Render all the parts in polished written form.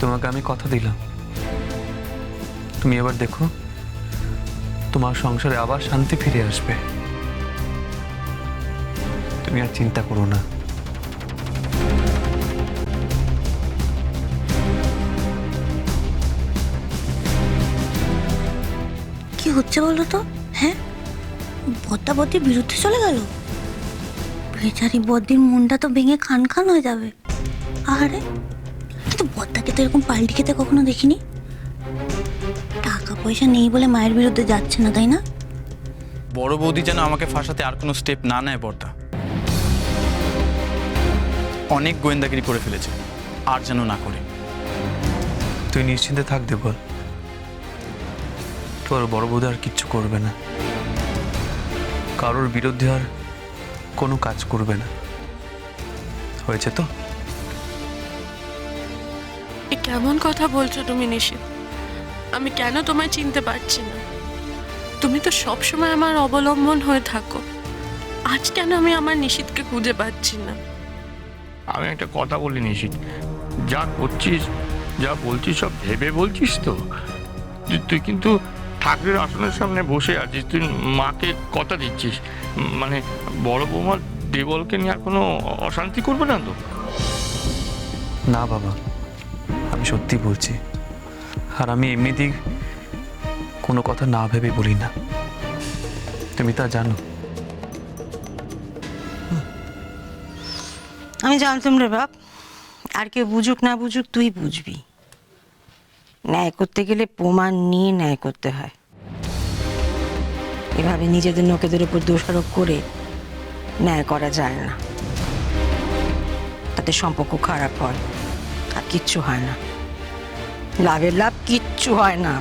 তোমাকে আমি কথা দিলাম, তুমি এবার দেখো তোমার সংসারে আবার শান্তি ফিরে আসবে। তুমি আর চিন্তা করো না। কি হচ্ছে বলো তো? হ্যাঁ, বদ্দা বদ্দির বিরুদ্ধে চলে গেল। বেচারি বদ্দির মনটা তো ভেঙে খান খান হয়ে যাবে। আরে কিন্তু বদ্দাকে তো এরকম পাল্টি খেতে কখনো দেখিনি। টাকা পয়সা নেই বলে মায়ের বিরুদ্ধে যাচ্ছে না, তাই না? বড় বৌদি যেন আমাকে ফাঁসাতে আর কোনো স্টেপ না নেয় বর্দা। অনেক গোয়েন্দাগিরি করে ফেলেছে, আর যেন না করে। তুই নিশ্চিন্তে থাক দেবল, তোর বড় বৌদি আর কিচ্ছু করবে না, কারোর বিরুদ্ধে আর কোনো কাজ করবে না। হয়েছে তো? এ কেমন কথা বলছো তুমি নিশিত? আমি কেন তোমায় চিনতে পারছি না? তুমি তো সবসময় আমার অবলম্বন হয়ে থাকো, আজ কেন আমি আমার নিশিতকে খুঁজে পাচ্ছি না? আমি একটা কথা বলি নিশিত, যা করছিস যা বলছিস সব ভেবে বলছিস তো? তুই কিন্তু ঠাকুরের আসনের সামনে বসে আছিস, তুই মাকে কথা দিচ্ছিস, মানে বড় বৌমা দেবলকে নিয়ে আর কোনো অশান্তি করবে না তো? না বাবা, আমি সত্যি বলছি, আর আমি এমনিতেই কোনো কথা না ভেবে বলি না, তুমি তা জানো। আমি জানতাম রে বাপ, আর কেউ বুঝুক না বুঝুক তুই বুঝবি। ন্যায় করতে গেলে প্রমাণ নিয়ে ন্যায় করতে হয়। এভাবে নিজেদের লোকেদের উপর দোষারোপ করে ন্যায় করা যায় না, তাতে সম্পর্ক খারাপ হয়, আর কিচ্ছু হয় না। লাভের লাভ কিচ্ছু হয় না।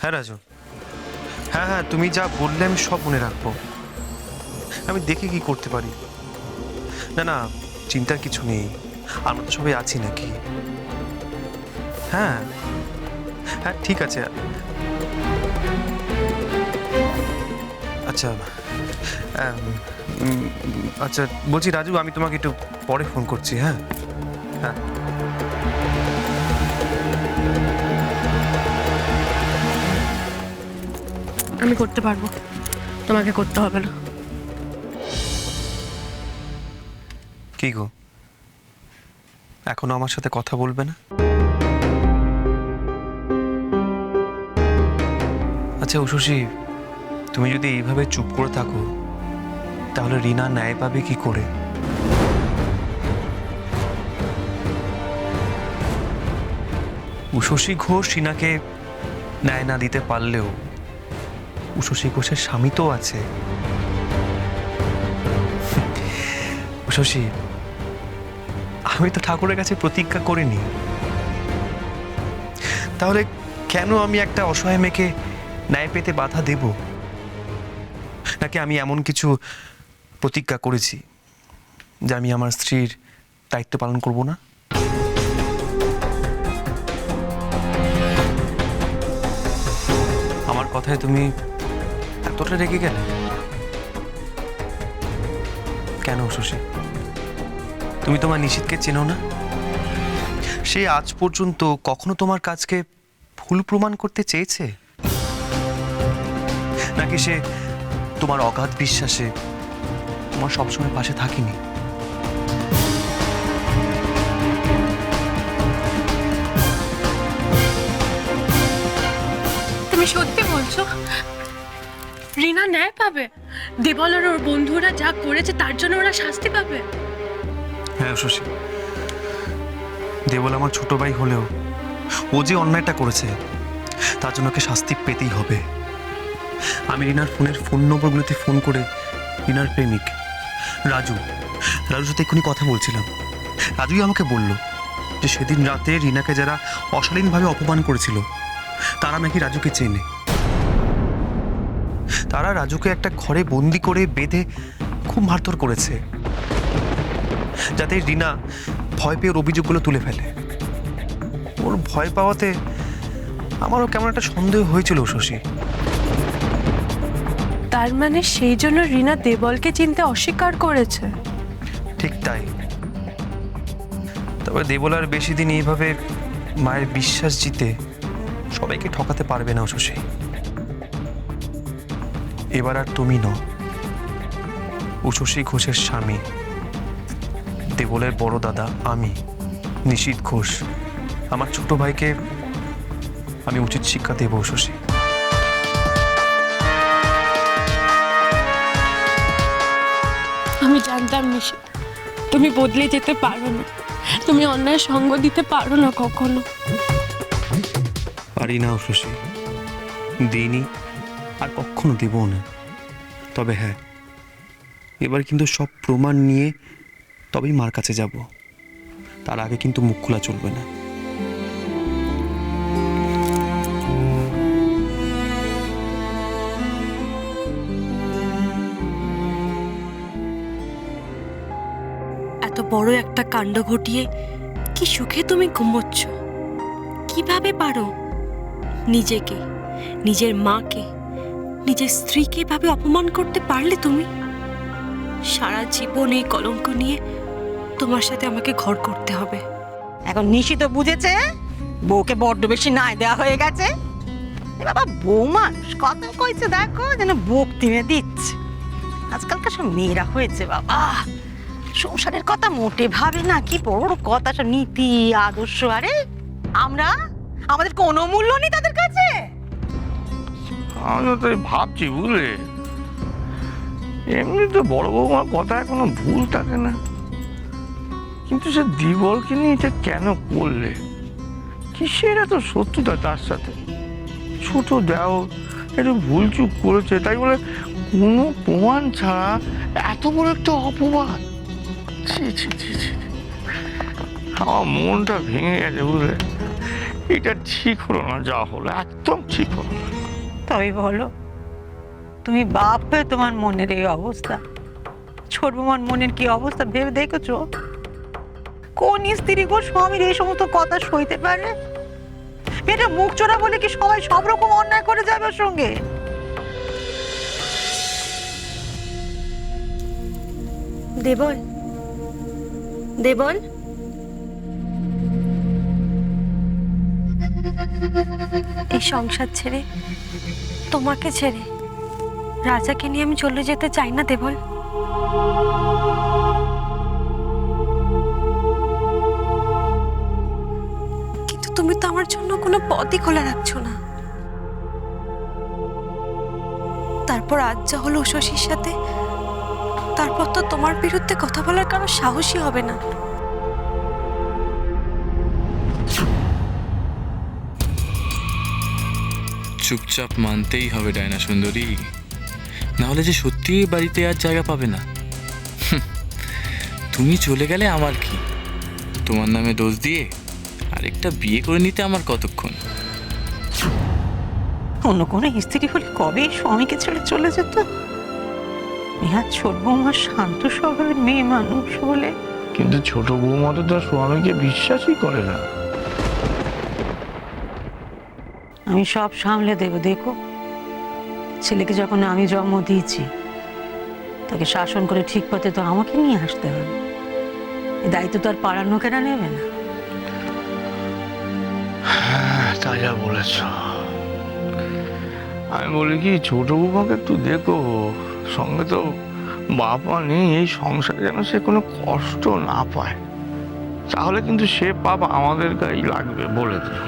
হ্যাঁ রাজু, হ্যাঁ হ্যাঁ, তুমি যা বললে আমি সব মনে রাখবো। আমি দেখি কি করতে পারি। না না, চিন্তার কিছু নেই, আমরা তো সবাই আছি নাকি। হ্যাঁ হ্যাঁ, ঠিক আছে। আচ্ছা আচ্ছা, বলছি রাজু, আমি তোমাকে একটু পরে ফোন করছি। হ্যাঁ হ্যাঁ। আমি করতে পারবো, তোমাকে করতে হবে না। কি গো, এখনো আমার সাথে কথা বলবে না? আচ্ছা উষসী, তুমি যদি এইভাবে চুপ করে থাকো তাহলে রিনা ন্যায় পাবে কি করে? উষসী ঘোষ রিনাকে ন্যায় না দিতে পারলেও উষসী ঘোষের স্বামী তো আছে। উষসী, আমি তো ঠাকুরের কাছে প্রতিজ্ঞা করিনি, তাহলে কেন আমি একটা অসহায় মেয়েকে ন্যায় পেতে বাধা দেব? নাকি আমি এমন কিছু প্রতিজ্ঞা করেছি যে আমি আমার স্ত্রীর দায়িত্ব পালন করব না? আমার কথায় তুমি এতটা রেগে গেলে কেন শশী? তুমি তোমার নিশিতকে চেনো না? সে আজ পর্যন্ত কখনো তোমার কাজকে ভুল প্রমাণ করতে চেয়েছে? নাকি সে তোমার অগাধ বিশ্বাসে তোমার সবসময় পাশে থাকেনি? তুমি সত্যি বলছো? রিনা ন্যায় পাবে? দেবল আর ওর বন্ধুরা যা করেছে তার জন্য ওরা শাস্তি পাবে? হ্যাঁ শশী, দেবল আমার ছোট ভাই হলেও ও যে অন্যায়টা করেছে তার জন্য ওকে শাস্তি পেতেই হবে। আমি রিনার ফোন নম্বরগুলোতে ফোন করে রিনার প্রেমিক রাজুর সাথে এক্ষুনি কথা বলছিলাম। রাজুই আমাকে বলল যে সেদিন রাতে রিনাকে যারা অশালীনভাবে অপমান করেছিল তারা নাকি রাজুকে চেনে। তারা রাজুকে একটা ঘরে বন্দি করে বেঁধে খুব মারধর করেছে, যাতে রিনা ভয় পেয়ে ওর অভিযোগগুলো তুলে ফেলে। ওর ভয় পাওয়াতে আমারও কেমন একটা সন্দেহ হয়েছিল শশী। তার মানে সেই জন্য রিনা দেবলকে চিনতে অস্বীকার করেছে। ঠিক তাই। তবে দেবল আর বেশি দিন এইভাবে মায়ের বিশ্বাস জিতে সবাইকে ঠকাতে পারবে না শশী। এবার আর তুমি নও, উষসী ঘোষের স্বামী, দেবলের বড় দাদা আমি, নিশীথ ঘোষ। আমার ছোট ভাইকে আমি উচিত শিক্ষা দেব শশী। আমি জানতাম নিশিত তুমি বদলে যেতে পারো না, তুমি অন্যায় সঙ্গ দিতে পারো না কখনো। পারি না শশী, দিইনি আর কখনো দেবও না। তবে হ্যাঁ, এবার কিন্তু সব প্রমাণ নিয়ে তবেই মার কাছে যাব। তার আগে কিন্তু মুখ খোলা চলবে না। এত বড় একটা কাণ্ড ঘটিয়ে কি সুখে তুমি ঘুমোচ্ছ? কিভাবে পারো নিজেকে, নিজের মাকে, নিজের স্ত্রীকে এভাবে অপমান করতে পারলে তুমি? সারা জীবন এই কলঙ্ক নিয়ে তোমার সাথে আমাকে ঘর করতে হবে। এখন নিশিত বুঝেছে বউকে বড্ড বেশি নাই দেওয়া হয়ে গেছে। এ বাবা, বউ মানুষ কত কইছে দেখো, যেন বুক টিনে দিচ্ছে। আজকালকার সব মেয়েরা হয়েছে বাবা, সংসারের কথা মোটে ভাবে না। কি বড় কথা, সব নীতি আদর্শ। আরে আমরা, আমাদের কোনো মূল্য নেই তাদের কাছে। আমি তো তাই ভাবছি, বুঝলে, এমনি তো বড় বৌমার কথায় কোনো ভুল থাকে না, কিন্তু সে দিবলকে নিয়ে এটা কেন করলে? কিসের এত শত্রুতা তার সাথে? ছোট দেও একটু ভুল চুপ করেছে তাই বলে কোনো প্রমাণ ছাড়া এত বড় একটা অপবাদ! ছি ছি ছি ছি, আমার মনটা ভেঙে গেছে, বুঝলে। এটা ঠিক হলো না, যা হলো একদম ঠিক হলো না। তবে বলো, তুমি বাপ হয়ে তোমার মনের এই অবস্থা, ছোট বৌমার মনের কি অবস্থা ভেবে দেখেছো? কোন স্ত্রী গো স্বামীর এই সমস্ত কথা সইতে পারে? মেয়েটা মুখ চোরা বলে কি সবাই সব রকম অন্যায় করে যাবে ওর সঙ্গে? দেবল, দেবল, এই সংসার ছেড়ে, তোমাকে ছেড়ে রাজাকে নিয়ে আমি চলে যেতে চাই না দেবল। কিন্তু তুমি তো আমার জন্য কোনো পথই খোলা রাখছো না। তারপর আজ যা হলো শশীর সাথে, তারপর তো তোমার বিরুদ্ধে কথা বলার কারো সাহসই হবে না। চুপচাপ মানতেই হবে ডায়না সুন্দরী, নাহলে যে সত্যি এই বাড়িতে আর জায়গা পাবে না। তুমি চলে গেলে আমার কি? তোমার নামে দোষ দিয়ে আরেকটা বিয়ে করে নিতে আমার কতক্ষণ? অন্য কোনো স্ত্রী হলে কবে স্বামীকে ছেড়ে চলে যেত। নেহা ছোট বৌমা শান্ত স্বভাবের মেয়ে মানুষ বলে। কিন্তু ছোট বৌমা তো তার স্বামীকে বিশ্বাসই করে না। আমি সব সামলে দেব, দেখো। ছেলেকে যখন আমি জন্ম দিয়েছি, তাকে শাসন করে ঠিক পথে তো আমাকে নিয়ে আসতে হবে। এই দায়িত্ব তো আর পাড়ার লোকেরা নেবে না। হ্যাঁ, তা যা বলেছ। আমি বলি কি, ছোট বৌমাকে একটু দেখো, সঙ্গে তো বাবা নেই, এই সংসারে যেন সে কোনো কষ্ট না পায়। তাহলে কিন্তু সে পাপ আমাদের গায়েই লাগবে, বলে দিই।